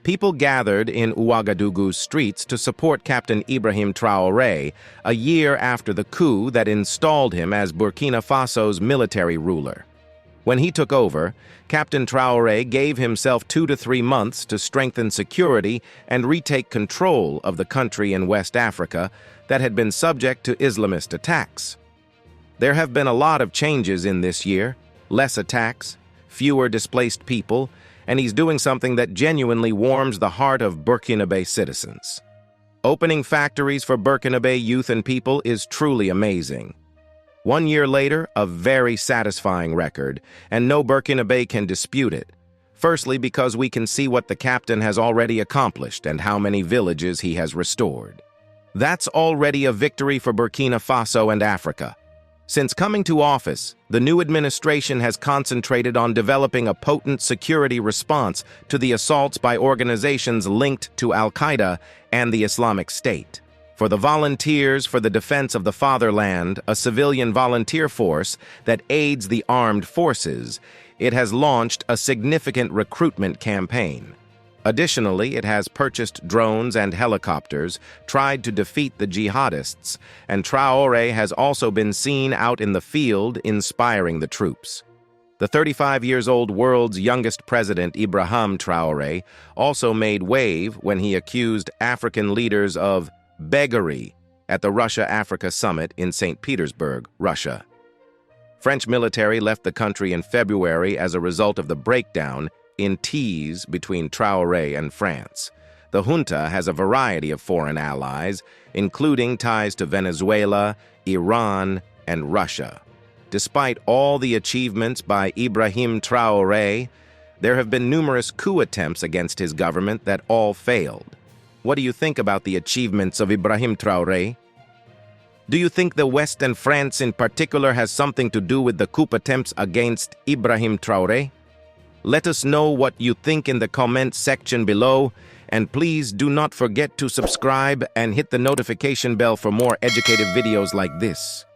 People gathered in Ouagadougou's streets to support Captain Ibrahim Traoré a year after the coup that installed him as Burkina Faso's military ruler. When he took over, Captain Traoré gave himself 2 to 3 months to strengthen security and retake control of the country in West Africa that had been subject to Islamist attacks. There have been a lot of changes in this year: less attacks, fewer displaced people, and he's doing something that genuinely warms the heart of Burkinabe citizens. Opening factories for Burkinabe youth and people is truly amazing. 1 year later, a very satisfying record, and no Burkinabe can dispute it. Firstly, because we can see what the captain has already accomplished and how many villages he has restored. That's already a victory for Burkina Faso and Africa. Since coming to office, the new administration has concentrated on developing a potent security response to the assaults by organizations linked to Al-Qaeda and the Islamic State. For the Volunteers for the Defense of the Fatherland, a civilian volunteer force that aids the armed forces, it has launched a significant recruitment campaign. Additionally, it has purchased drones and helicopters, tried to defeat the jihadists, and Traoré has also been seen out in the field inspiring the troops. The 35-year-old world's youngest president, Ibrahim Traore, also made wave when he accused African leaders of beggary at the Russia-Africa summit in St. Petersburg, Russia. French military left the country in February as a result of the breakdown in ties between Traoré and France. The junta has a variety of foreign allies, including ties to Venezuela, Iran, and Russia. Despite all the achievements by Ibrahim Traoré, there have been numerous coup attempts against his government that all failed. What do you think about the achievements of Ibrahim Traoré? Do you think the West and France in particular has something to do with the coup attempts against Ibrahim Traoré? Let us know what you think in the comment section below, and please do not forget to subscribe and hit the notification bell for more educative videos like this.